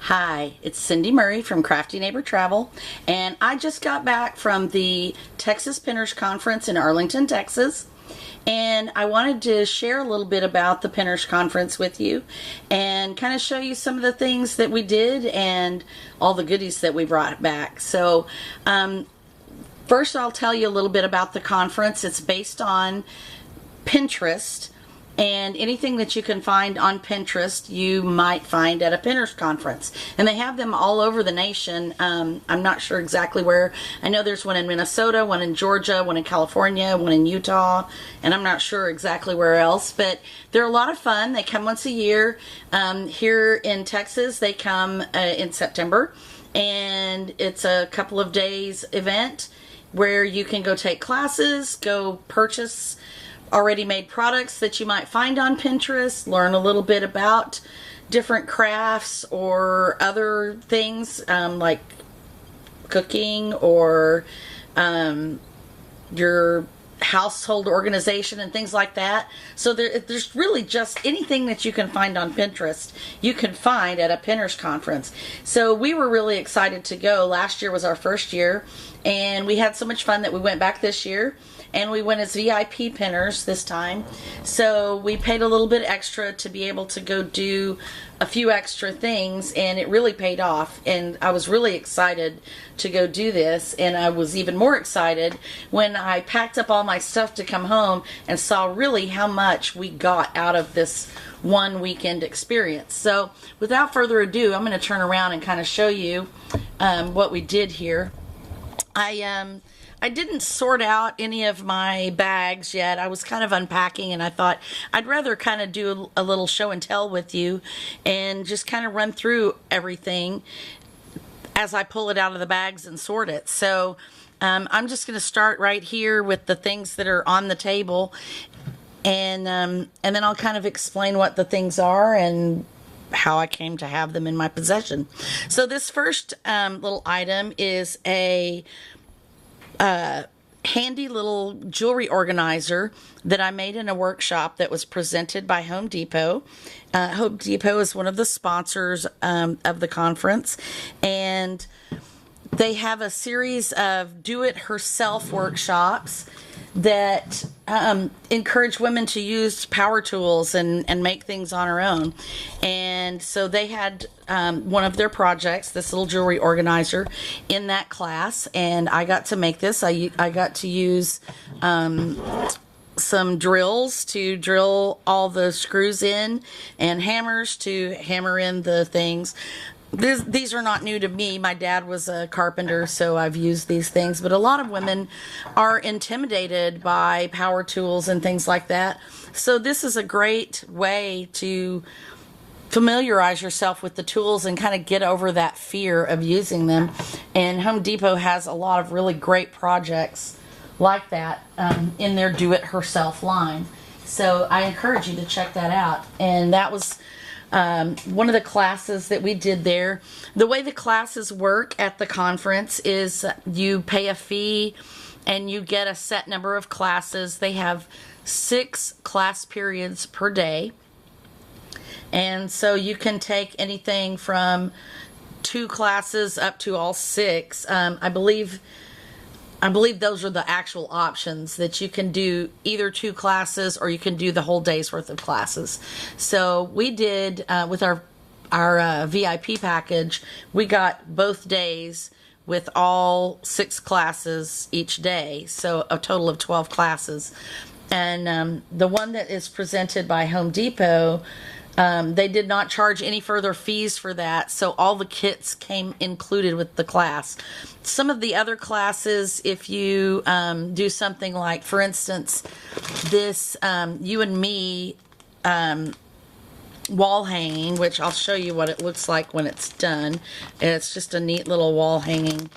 Hi, it's Cindy Murray from Crafty Neighbor Travel, and I just got back from the Texas Pinners Conference in Arlington, Texas, and I wanted to share a little bit about the Pinners Conference with you and kind of show you some of the things that we did and all the goodies that we brought back. So, first I'll tell you a little bit about the conference. It's based on Pinterest. And anything that you can find on Pinterest, you might find at a Pinners Conference. And they have them all over the nation. I'm not sure exactly where. I know there's one in Minnesota, one in Georgia, one in California, one in Utah, and I'm not sure exactly where else. But they're a lot of fun. They come once a year. Here in Texas, they come in September. And it's a couple of days event where you can go take classes, go purchase already made products that you might find on Pinterest, learn a little bit about different crafts or other things like cooking or your household organization and things like that. So there's really just anything that you can find on Pinterest you can find at a Pinners Conference. So we were really excited to go. Last year was our first year, and we had so much fun that we went back this year. And we went as VIP pinners this time. So we paid a little bit extra to be able to go do a few extra things, and it really paid off. And I was really excited to go do this, and I was even more excited when I packed up all my stuff to come home and saw really how much we got out of this one weekend experience. So without further ado, I'm going to turn around and kind of show you what we did here. I didn't sort out any of my bags yet. I was kind of unpacking, and I thought I'd rather kind of do a little show and tell with you and just kind of run through everything as I pull it out of the bags and sort it. So I'm just going to start right here with the things that are on the table, and then I'll kind of explain what the things are and how I came to have them in my possession. So this first little item is a handy little jewelry organizer that I made in a workshop that was presented by Home Depot. Home Depot is one of the sponsors of the conference, and they have a series of do-it-yourself workshops that encourage women to use power tools and make things on her own. And so they had one of their projects, this little jewelry organizer, in that class, and I got to make this. I got to use some drills to drill all the screws in and hammers to hammer in the things. These are not new to me. My dad was a carpenter, so I've used these things. But a lot of women are intimidated by power tools and things like that. So this is a great way to familiarize yourself with the tools and kind of get over that fear of using them. And Home Depot has a lot of really great projects like that in their do-it-yourself line. So I encourage you to check that out. And that was one of the classes that we did there. The way the classes work at the conference is you pay a fee and you get a set number of classes. They have 6 class periods per day. And so you can take anything from 2 classes up to all 6. I believe those are the actual options, that you can do either 2 classes or you can do the whole day's worth of classes. So we did, with our VIP package, we got both days with all 6 classes each day, so a total of 12 classes. And the one that is presented by Home Depot, they did not charge any further fees for that, so all the kits came included with the class. Some of the other classes, if you do something like, for instance, this You and Me wall hanging, which I'll show you what it looks like when it's done. It's just a neat little wall hanging.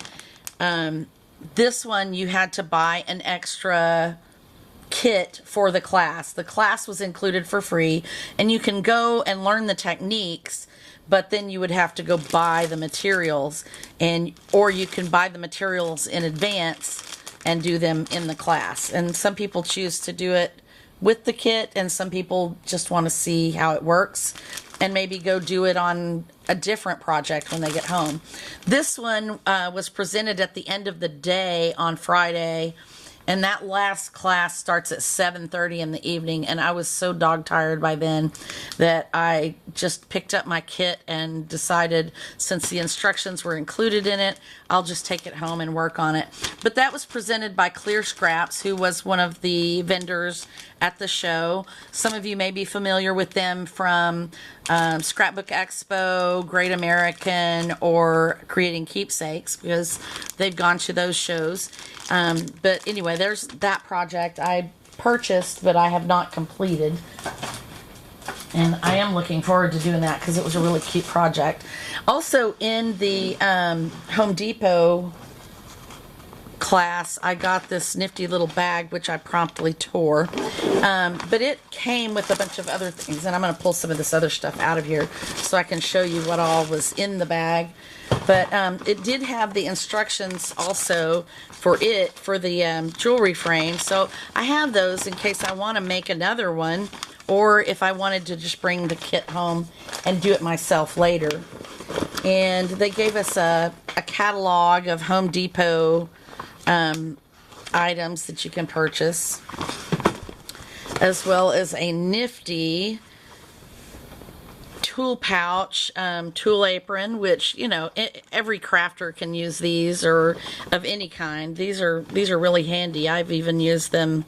This one you had to buy an extra kit for the class. The class was included for free, and you can go and learn the techniques, but then you would have to go buy the materials, or you can buy the materials in advance and do them in the class. And some people choose to do it with the kit, and some people just want to see how it works. and maybe go do it on a different project when they get home. This one was presented at the end of the day on Friday, and that last class starts at 7:30 in the evening, and I was so dog tired by then that I just picked up my kit and decided, since the instructions were included in it, I'll just take it home and work on it. But that was presented by Clear Scraps, who was one of the vendors at the show. Some of you may be familiar with them from Scrapbook Expo, Great American, or Creating Keepsakes, because they've gone to those shows. But anyway, there's that project I purchased, but I have not completed. And I am looking forward to doing that because it was a really cute project. Also in the Home Depot class, I got this nifty little bag, which I promptly tore. But it came with a bunch of other things, and I'm going to pull some of this other stuff out of here so I can show you what all was in the bag. But it did have the instructions also for the jewelry frame. So I have those in case I want to make another one, or if I wanted to just bring the kit home and do it myself later. And they gave us a catalog of Home Depot items that you can purchase, as well as a nifty tool pouch, tool apron, which, you know, every crafter can use these, or of any kind. These are really handy. I've even used them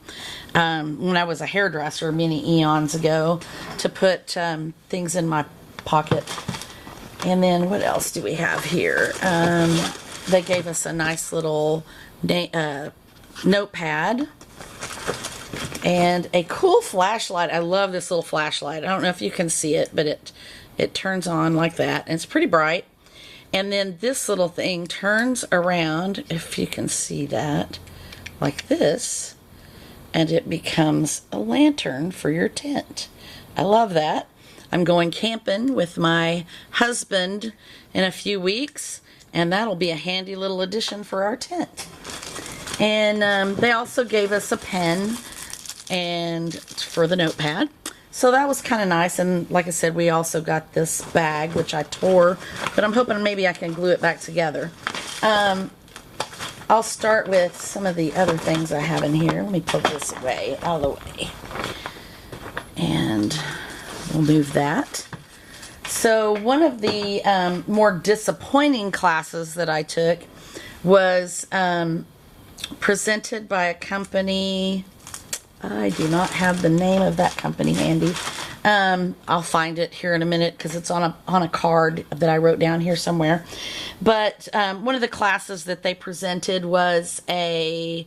when I was a hairdresser many eons ago to put things in my pocket. And then what else do we have here? They gave us a nice little notepad and a cool flashlight. I love this little flashlight. I don't know if you can see it, but it turns on like that, and it's pretty bright. And then this little thing turns around, if you can see that, like this, and it becomes a lantern for your tent. I love that. I'm going camping with my husband in a few weeks, and that'll be a handy little addition for our tent. And they also gave us a pen and for the notepad. So that was kind of nice. And like I said, we also got this bag, which I tore, but I'm hoping maybe I can glue it back together. I'll start with some of the other things I have in here. Let me put this away, out of the way. And we'll move that. So one of the more disappointing classes that I took was presented by a company. I do not have the name of that company handy. I'll find it here in a minute because it's on a card that I wrote down here somewhere. But one of the classes that they presented was I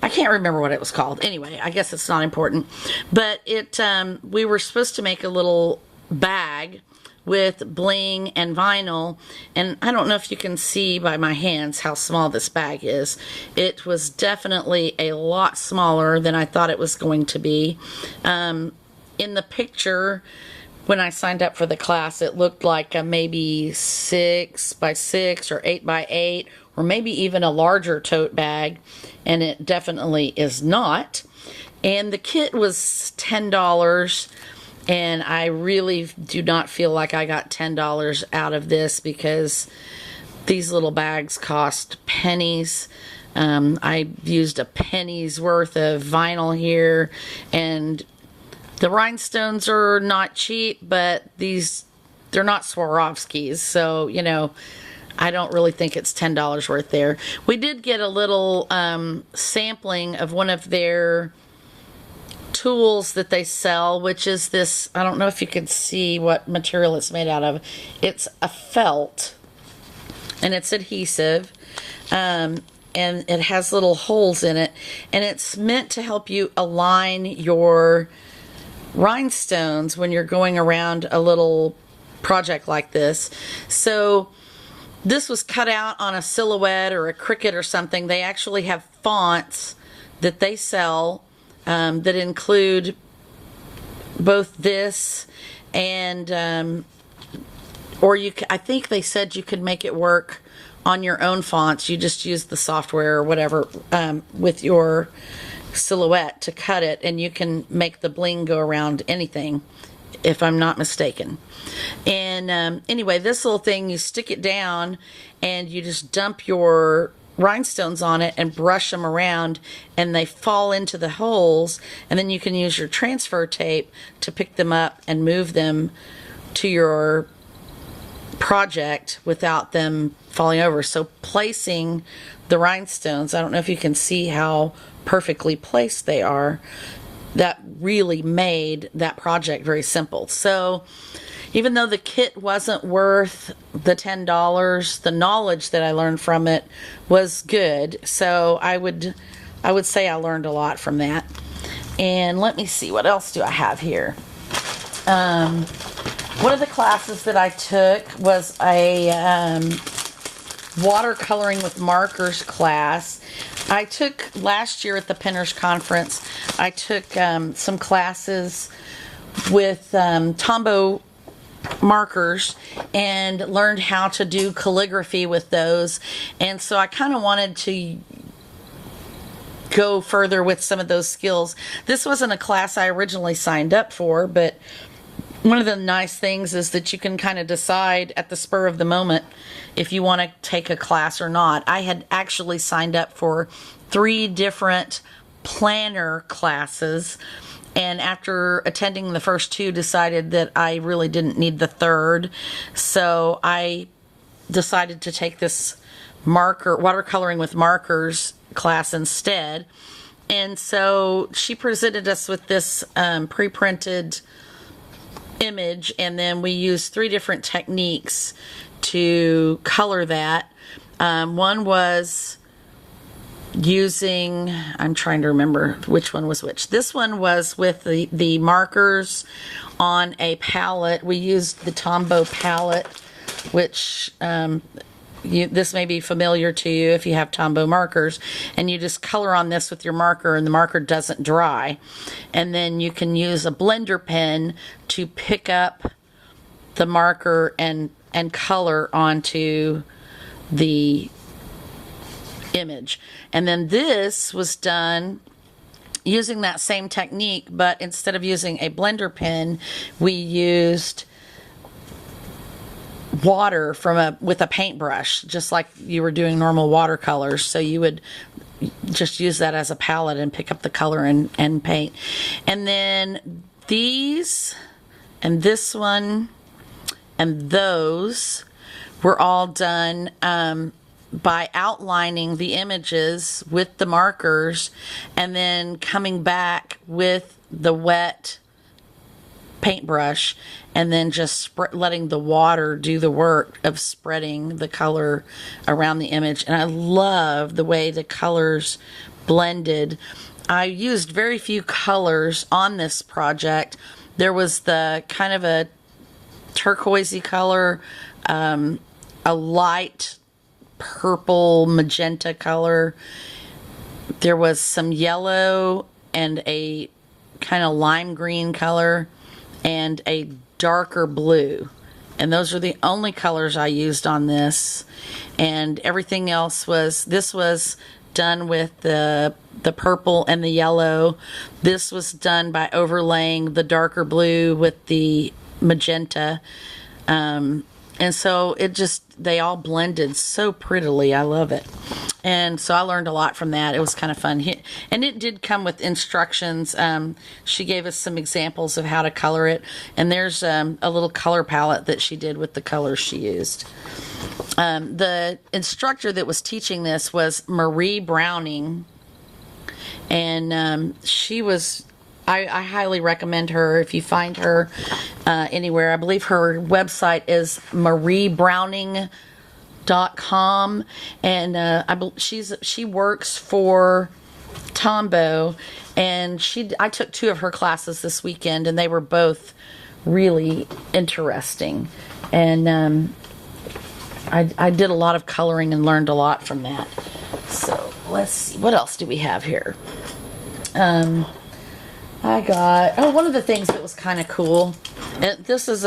can't remember what it was called. Anyway, I guess it's not important. But we were supposed to make a little bag with bling and vinyl, and I don't know if you can see by my hands how small this bag is. It was definitely a lot smaller than I thought it was going to be. In the picture, when I signed up for the class, it looked like a maybe 6 by 6 or 8 by 8, or maybe even a larger tote bag, and it definitely is not. And the kit was $10. And I really do not feel like I got $10 out of this, because these little bags cost pennies. I used a penny's worth of vinyl here, and the rhinestones are not cheap, but they're not Swarovskis, so, you know, I don't really think it's $10 worth there. We did get a little sampling of one of their tools that they sell, which is this, I don't know if you can see what material it's made out of. It's a felt, and it's adhesive, and it has little holes in it, and it's meant to help you align your rhinestones when you're going around a little project like this. So this was cut out on a Silhouette or a Cricut or something. They actually have fonts that they sell that include both this and I think they said you could make it work on your own fonts. You just use the software or whatever with your Silhouette to cut it, and you can make the bling go around anything if I'm not mistaken. And anyway, this little thing, you stick it down and you just dump your rhinestones on it and brush them around, and they fall into the holes, and then you can use your transfer tape to pick them up and move them to your project without them falling over. So placing the rhinestones, I don't know if you can see how perfectly placed they are. That really made that project very simple. So even though the kit wasn't worth the $10, the knowledge that I learned from it was good. So I would say I learned a lot from that. And let me see, what else do I have here? One of the classes that I took was a watercoloring with markers class. I took last year at the Pinners Conference, I took some classes with Tombow markers and learned how to do calligraphy with those. And so I kind of wanted to go further with some of those skills. This wasn't a class I originally signed up for, but one of the nice things is that you can kind of decide at the spur of the moment if you want to take a class or not. I had actually signed up for 3 different planner classes, and after attending the first 2, decided that I really didn't need the third. So I decided to take this watercoloring with markers class instead. And so she presented us with this pre-printed image, and then we used 3 different techniques to color that. One was using, I'm trying to remember which one was which. This one was with the markers on a palette. We used the Tombow palette, which this may be familiar to you if you have Tombow markers, and you just color on this with your marker and the marker doesn't dry. And then you can use a blender pen to pick up the marker and color onto the image. And then this was done using that same technique, but instead of using a blender pen, we used water with a paintbrush, just like you were doing normal watercolors. So you would just use that as a palette and pick up the color and paint. And then these and this one and those were all done by outlining the images with the markers and then coming back with the wet paintbrush and then just letting the water do the work of spreading the color around the image. And I love the way the colors blended. I used very few colors on this project. There was the kind of a turquoisey color, a light purple magenta color. There was some yellow and a kind of lime green color and a darker blue. And those are the only colors I used on this. And everything else this was done with the purple and the yellow. This was done by overlaying the darker blue with the magenta. And so they all blended so prettily. I love it. And so I learned a lot from that. It was kind of fun. And it did come with instructions. She gave us some examples of how to color it. And there's a little color palette that she did with the colors she used. The instructor that was teaching this was Marie Browning. And she was... I highly recommend her if you find her anywhere. I believe her website is mariebrowning.com, and she works for Tombow, and I took 2 of her classes this weekend, and they were both really interesting. And I did a lot of coloring and learned a lot from that. So let's see, what else do we have here? I got, one of the things that was kind of cool, and this is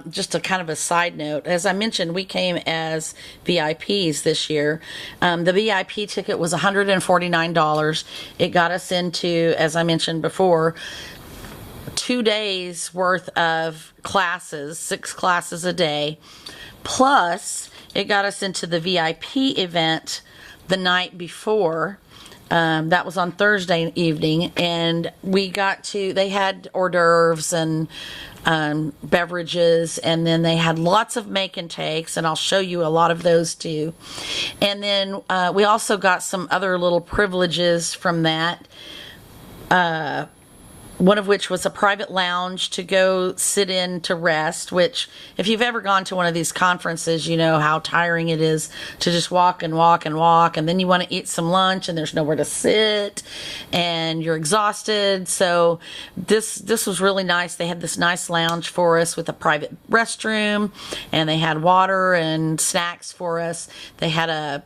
just a kind of a side note. As I mentioned, we came as VIPs this year. The VIP ticket was $149. It got us into, as I mentioned before, 2 days worth of classes, 6 classes a day. Plus, it got us into the VIP event the night before. That was on Thursday evening, and we got to, they had hors d'oeuvres and beverages, and then they had lots of make and takes, and I'll show you a lot of those too. And then we also got some other little privileges from that. One of which was a private lounge to go sit in to rest, which if you've ever gone to one of these conferences, you know how tiring it is to just walk and walk and walk, and then you want to eat some lunch and there's nowhere to sit and you're exhausted. So this was really nice. They had this nice lounge for us with a private restroom, and they had water and snacks for us. They had a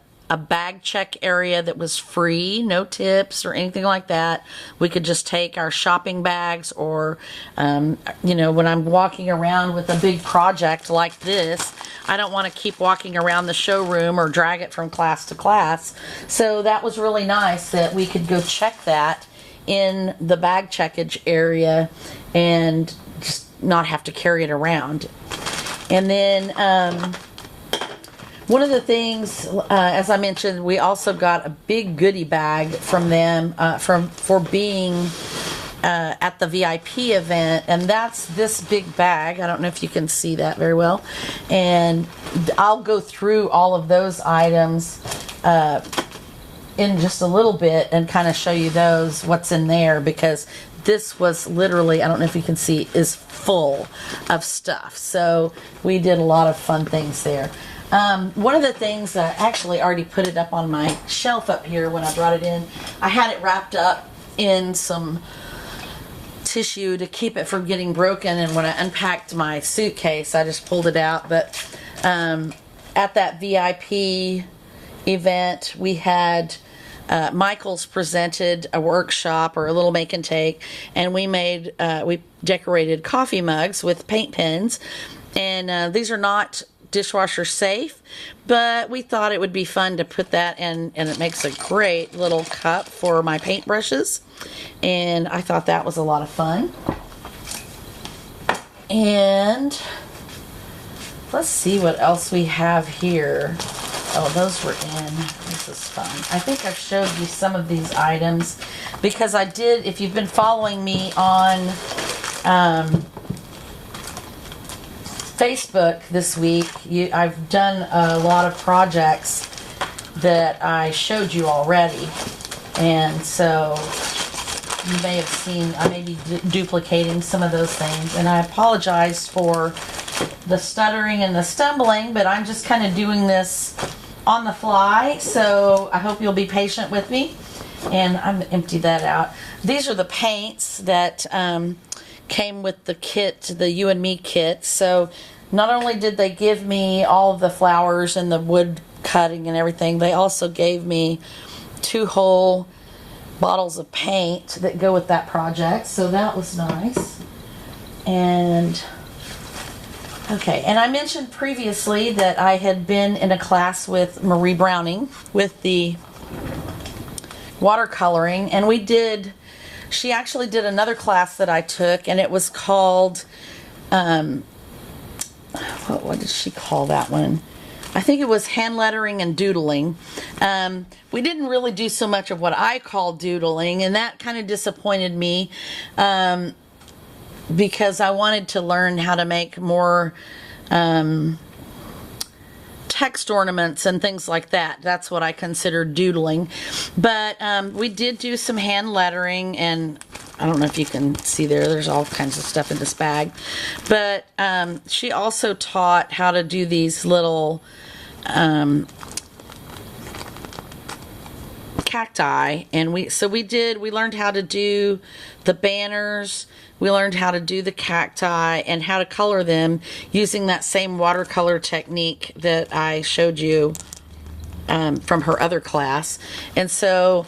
bag check area that was free, no tips or anything like that. We could just take our shopping bags, or, you know, when I'm walking around with a big project like this, I don't want to keep walking around the showroom or drag it from class to class. So that was really nice that we could go check that in the bag checkage area and just not have to carry it around. And then, one of the things, as I mentioned, we also got a big goodie bag from them for being at the VIP event, and that's this big bag. I don't know if you can see that very well, and I'll go through all of those items in just a little bit and kind of show you what's in there, because this was literally, I don't know if you can see, is full of stuff. So we did a lot of fun things there. One of the things, I actually already put it up on my shelf up here when I brought it in. I had it wrapped up in some tissue to keep it from getting broken, and when I unpacked my suitcase, I just pulled it out. But at that VIP event, we had Michael's presented a workshop, or a little make and take, and we decorated coffee mugs with paint pens, and these are not dishwasher safe, but we thought it would be fun to put that in, and it makes a great little cup for my paintbrushes, and I thought that was a lot of fun. And let's see what else we have here. Oh, those were in. This is fun. I think I've showed you some of these items, because I did, if you've been following me on Facebook this week, I've done a lot of projects that I showed you already, and so you may have seen I may be duplicating some of those things, and I apologize for the stuttering and the stumbling, but I'm just kind of doing this on the fly, so I hope you'll be patient with me. And I'm going to empty that out. These are the paints that came with the kit, the You and Me kit. So not only did they give me all of the flowers and the wood cutting and everything, they also gave me 2 whole bottles of paint that go with that project. So that was nice. And okay, and I mentioned previously that I had been in a class with Marie Browning with the watercoloring, and she actually did another class that I took, and it was called, what did she call that one? I think it was hand lettering and doodling. We didn't really do so much of what I call doodling, and that kind of disappointed me, because I wanted to learn how to make more text ornaments and things like that. That's what I consider doodling. But we did do some hand lettering, and I don't know if you can see there's all kinds of stuff in this bag. But she also taught how to do these little cacti, and we learned how to do the banners. We learned how to do the cacti and how to color them using that same watercolor technique that I showed you from her other class. And so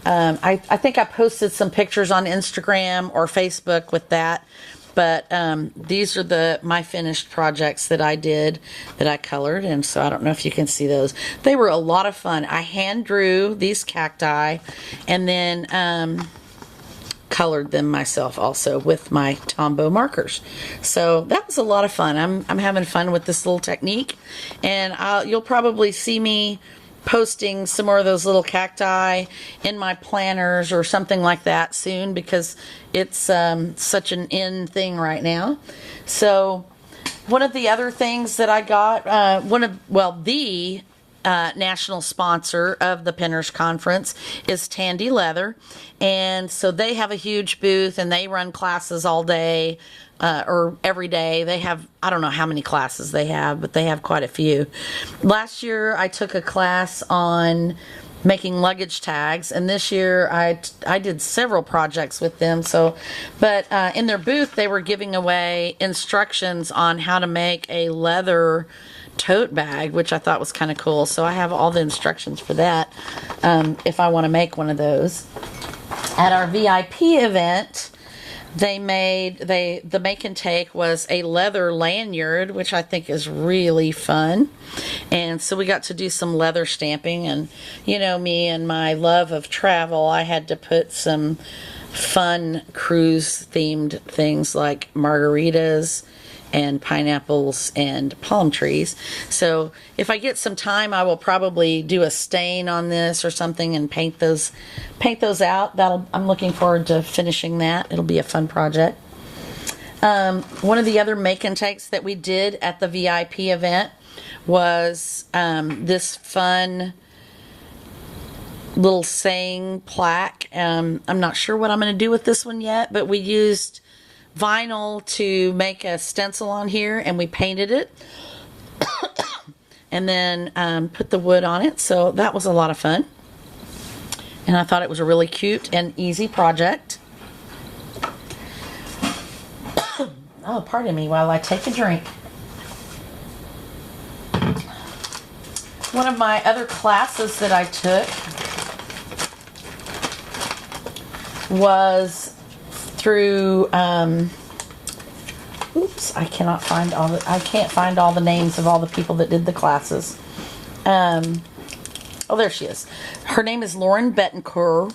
I think I posted some pictures on Instagram or Facebook with that. But these are my finished projects that I did, that I colored, and so I don't know if you can see those. They were a lot of fun. I hand drew these cacti, and then colored them myself also with my Tombow markers. So that was a lot of fun. I'm having fun with this little technique, and you'll probably see me posting some more of those little cacti in my planners or something like that soon, because it's such an in thing right now. So one of the other things that I got, the national sponsor of the Pinners Conference is Tandy Leather, and so they have a huge booth and they run classes all day or every day. They have, I don't know how many classes they have, but they have quite a few. Last year I took a class on making luggage tags, and this year I did several projects with them. But in their booth they were giving away instructions on how to make a leather tote bag, which I thought was kind of cool. So I have all the instructions for that if I want to make one of those. At our VIP event, they made, the make and take was a leather lanyard, which I think is really fun. And so we got to do some leather stamping, and you know me and my love of travel, I had to put some fun cruise themed things like margaritas and pineapples and palm trees. So if I get some time, I will probably do a stain on this or something and paint those out. I'm looking forward to finishing that. It'll be a fun project. One of the other make and takes that we did at the VIP event was this fun little saying plaque. I'm not sure what I'm going to do with this one yet, but we used vinyl to make a stencil on here, and we painted it and then put the wood on it. So that was a lot of fun, and I thought it was a really cute and easy project. Oh, pardon me while I take a drink. One of my other classes that I took was through oops, I can't find all the names of all the people that did the classes. Oh, there she is. Her name is Lauren Bettencourt,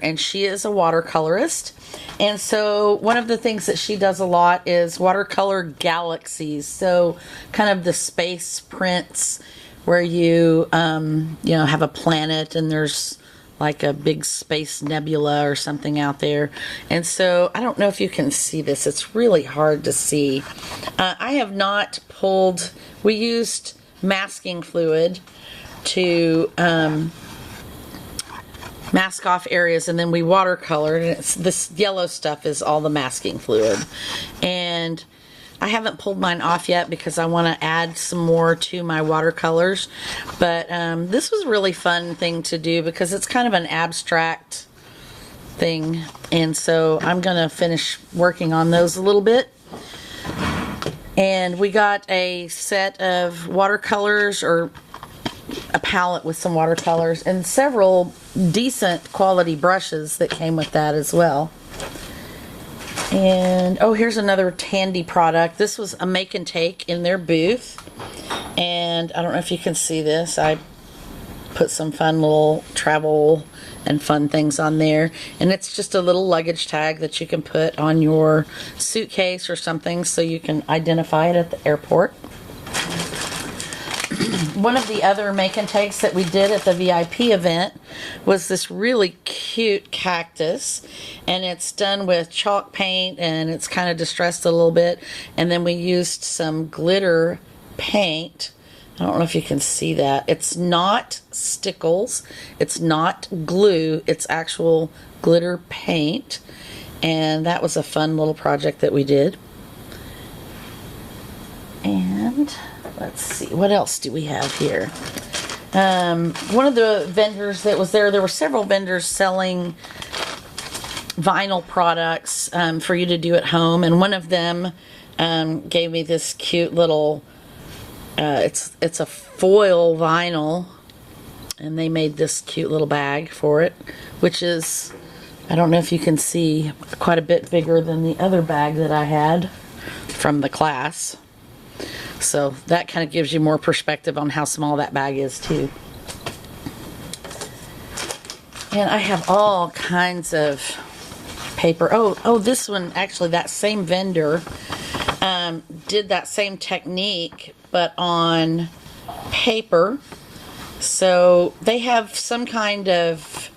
and she is a watercolorist. And so one of the things that she does a lot is watercolor galaxies. So kind of the space prints where you have a planet and there's like a big space nebula or something out there. And so I don't know if you can see this. It's really hard to see. I have not pulled, we used masking fluid to mask off areas, and then we watercolored, and this yellow stuff is all the masking fluid. And I haven't pulled mine off yet because I want to add some more to my watercolors. But this was a really fun thing to do because it's kind of an abstract thing. And so I'm going to finish working on those a little bit. And we got a set of watercolors, or a palette with some watercolors, and several decent quality brushes that came with that as well. And oh, here's another Tandy product. This was a make and take in their booth, and I don't know if you can see this. I put some fun little travel and fun things on there, and it's just a little luggage tag that you can put on your suitcase or something so you can identify it at the airport. One of the other make and takes that we did at the VIP event was this really cute cactus, and it's done with chalk paint, and it's kind of distressed a little bit, and then we used some glitter paint. I don't know if you can see that. It's not stickles, it's not glue, it's actual glitter paint, and that was a fun little project that we did. And let's see, what else do we have here? One of the vendors that was there were several vendors selling vinyl products for you to do at home, and one of them gave me this cute little, it's a foil vinyl, and they made this cute little bag for it, which is, I don't know if you can see, quite a bit bigger than the other bag that I had from the class. So that kind of gives you more perspective on how small that bag is too. And I have all kinds of paper. Oh, this one, actually, that same vendor did that same technique, but on paper. So they have some kind of,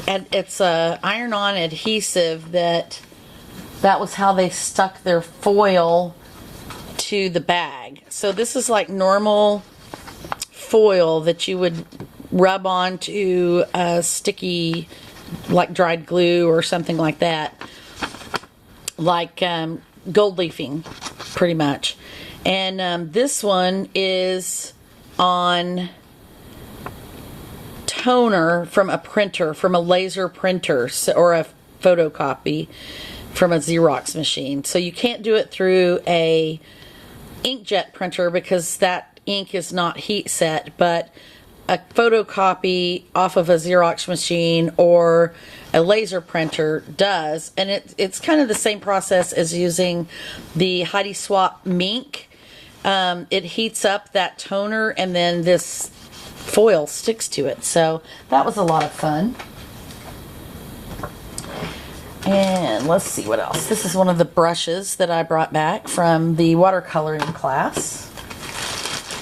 it's a iron-on adhesive that was how they stuck their foil to the bag. So this is like normal foil that you would rub onto a sticky, like dried glue or something like that, like gold leafing, pretty much. And this one is on toner from a printer, from a laser printer, or a photocopy from a Xerox machine. So you can't do it through a inkjet printer because that ink is not heat set, but a photocopy off of a Xerox machine or a laser printer does. And it's kind of the same process as using the Heidi Swapp Mink. It heats up that toner and then this foil sticks to it. So that was a lot of fun. And let's see what else. This is one of the brushes that I brought back from the watercoloring class.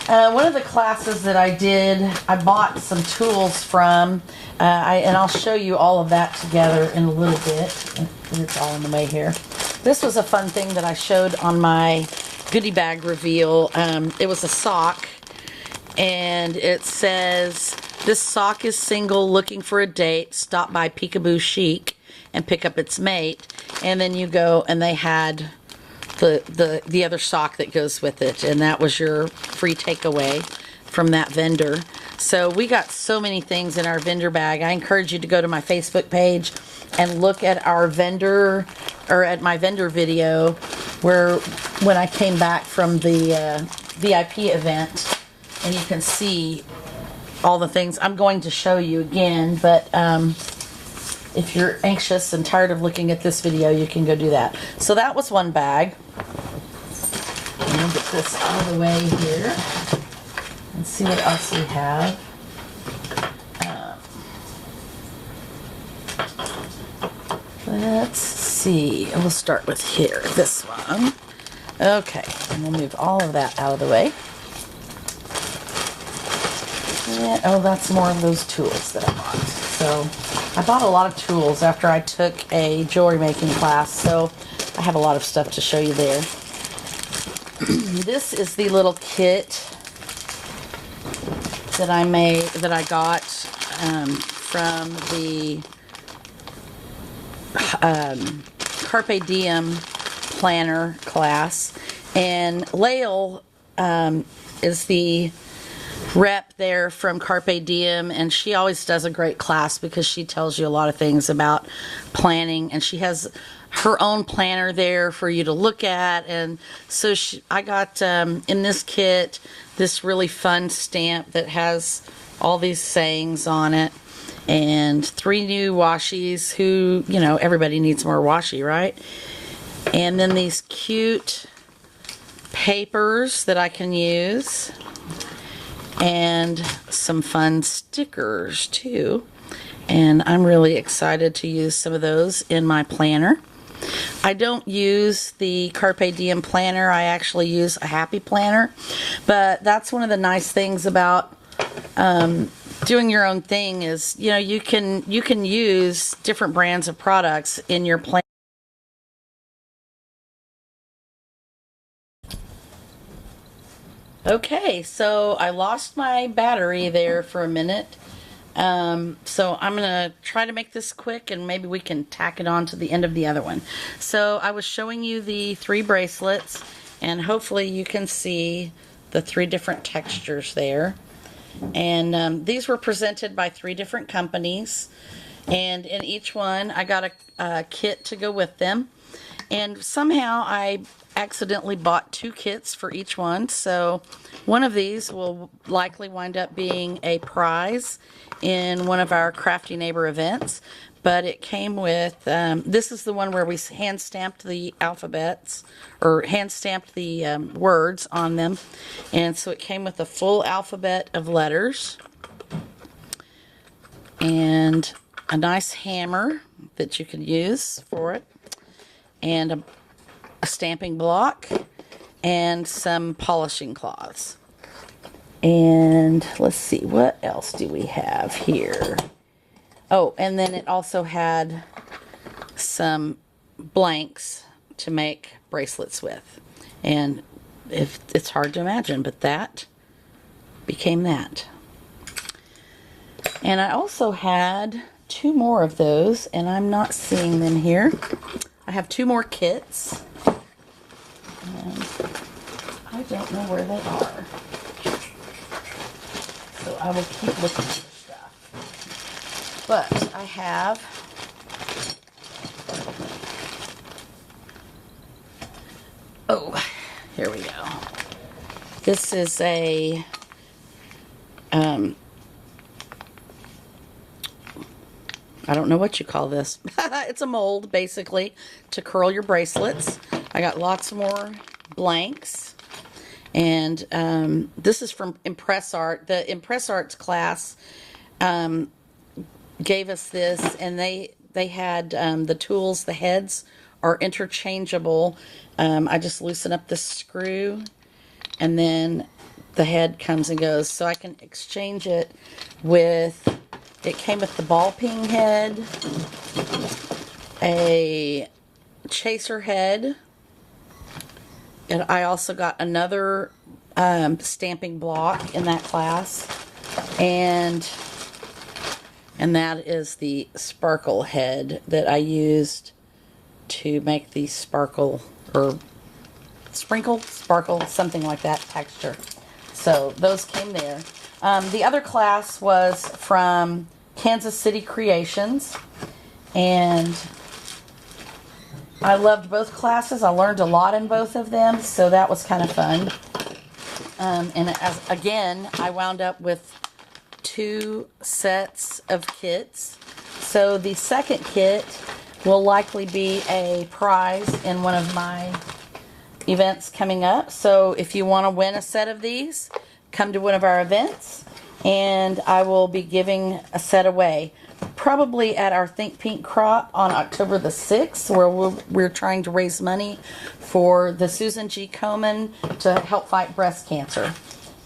One of the classes that I did, I bought some tools from, and I'll show you all of that together in a little bit. It's all in the way here. This was a fun thing that I showed on my goodie bag reveal. It was a sock, and it says, "This sock is single, looking for a date. Stop by Peekaboo Chic and pick up its mate." And then you go, and they had the other sock that goes with it, and that was your free takeaway from that vendor. So we got so many things in our vendor bag. I encourage you to go to my Facebook page and look at our vendor, or at my vendor video, where when I came back from the VIP event, and you can see all the things I'm going to show you again, but if you're anxious and tired of looking at this video, you can go do that. So that was one bag. I'll get this out of the way here and see what else we have. Let's see. We'll start with here, this one. Okay, and we'll move all of that out of the way. And, oh, that's more of those tools that I bought. So I bought a lot of tools after I took a jewelry making class, so I have a lot of stuff to show you there. This is the little kit that I got from the Carpe Diem planner class, and Lael is the rep there from Carpe Diem, and she always does a great class because she tells you a lot of things about planning, and she has her own planner there for you to look at. And so I got in this kit this really fun stamp that has all these sayings on it, and 3 new washies. Who, you know, everybody needs more washi, right? And then these cute papers that I can use, and some fun stickers too. And I'm really excited to use some of those in my planner. I don't use the Carpe Diem planner. I actually use a Happy Planner. But that's one of the nice things about doing your own thing is, you know, you can use different brands of products in your planner. Okay, so I lost my battery there for a minute. So I'm going to try to make this quick, and maybe we can tack it on to the end of the other one. So I was showing you the 3 bracelets, and hopefully you can see the 3 different textures there. And these were presented by 3 different companies, and in each one I got a kit to go with them. And somehow I accidentally bought 2 kits for each one, so one of these will likely wind up being a prize in one of our Crafty Neighbor events. But it came with, this is the one where we hand stamped the alphabets, or hand stamped the words on them. And so it came with a full alphabet of letters. and a nice hammer that you can use for it, and a stamping block, and some polishing cloths. And let's see, what else do we have here? Oh, and then it also had some blanks to make bracelets with. And if it's hard to imagine, but that became that. And I also had 2 more of those, and I'm not seeing them here. I have 2 more kits, and I don't know where they are. So I will keep looking for stuff. But I have here we go. This is a I don't know what you call this. It's a mold, basically, to curl your bracelets. I got lots more blanks. And this is from Impress Art. The Impress Arts class gave us this, and they had the tools, the heads are interchangeable. I just loosen up the screw, and then the head comes and goes. So I can exchange it with, it came with the ball peen head, a chaser head, and I also got another stamping block in that class, and that is the sparkle head that I used to make the sparkle, or sprinkle, sparkle, something like that texture. So those came there. The other class was from Kansas City Creations, and I loved both classes. I learned a lot in both of them, so that was kind of fun. And again, I wound up with 2 sets of kits. So the second kit will likely be a prize in one of my events coming up. So if you want to win a set of these, come to one of our events, and I will be giving a set away. Probably at our Think Pink Crop on October the 6th, where we're trying to raise money for the Susan G. Komen to help fight breast cancer.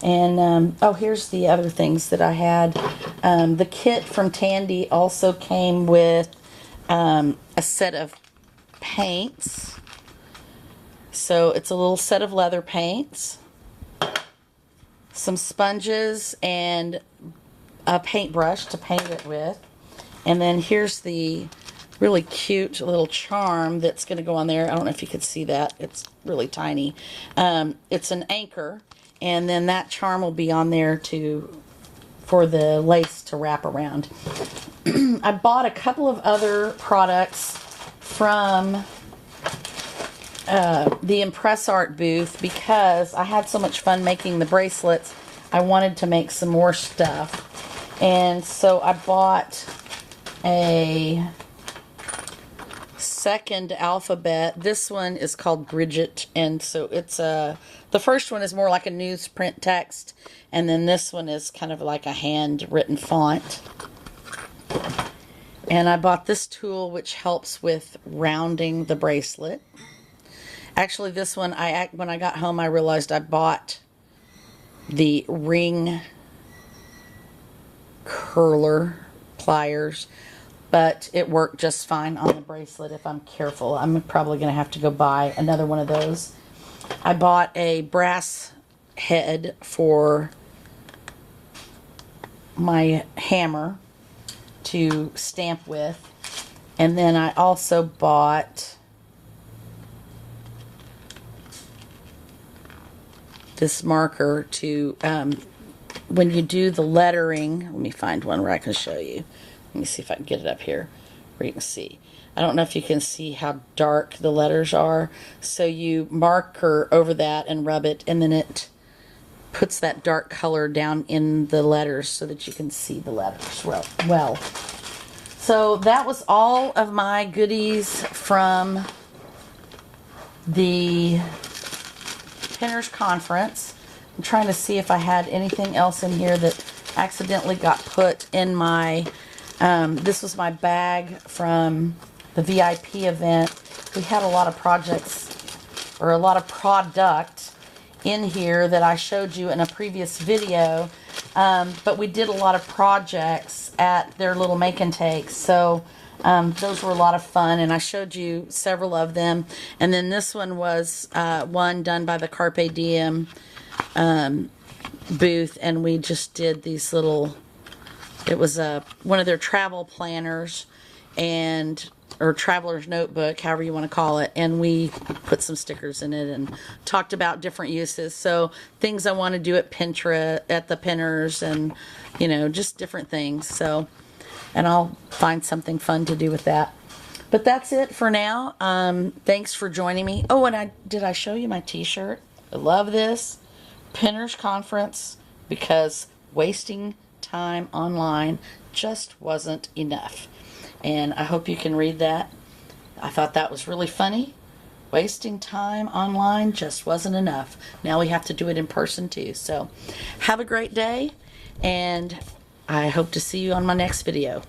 And, oh, here's the other things that I had. The kit from Tandy also came with a set of paints. So it's a little set of leather paints, some sponges, and a paintbrush to paint it with. And then here's the really cute little charm that's going to go on there. I don't know if you could see that. It's really tiny. It's an anchor, and then that charm will be on there for the lace to wrap around. I bought a couple of other products from the Impress Art booth because I had so much fun making the bracelets. I wanted to make some more stuff, and so I bought a second alphabet. This one is called Bridget, and so it's the first one is more like a newsprint text, and then this one is kind of like a handwritten font. And I bought this tool which helps with rounding the bracelet. Actually, this one, when I got home, I realized I bought the ring curler pliers, but it worked just fine on the bracelet if I'm careful. I'm probably going to have to go buy another one of those. I bought a brass head for my hammer to stamp with, and then I also bought this marker to, when you do the lettering, let me find one where I can show you. Let me see if I can get it up here where you can see. I don't know if you can see how dark the letters are. So you marker over that and rub it, and then it puts that dark color down in the letters so that you can see the letters well. So that was all of my goodies from the Pinners Conference. I'm trying to see if I had anything else in here that accidentally got put in my This was my bag from the VIP event. We had a lot of projects, or a lot of product in here that I showed you in a previous video. But we did a lot of projects at their little make and takes. So those were a lot of fun, and I showed you several of them. And then this one was one done by the Carpe Diem booth, and we just did these little, it was one of their travel planners, and or traveler's notebook, however you want to call it, and we put some stickers in it and talked about different uses. So things I want to do at Pinterest, at the Pinners, and you know, just different things. So, and I'll find something fun to do with that. But that's it for now. Thanks for joining me. Oh, and did I show you my t-shirt? I love this. Pinners Conference, because wasting time online just wasn't enough. And I hope you can read that. I thought that was really funny. Wasting time online just wasn't enough. Now we have to do it in person too. So have a great day, and I hope to see you on my next video.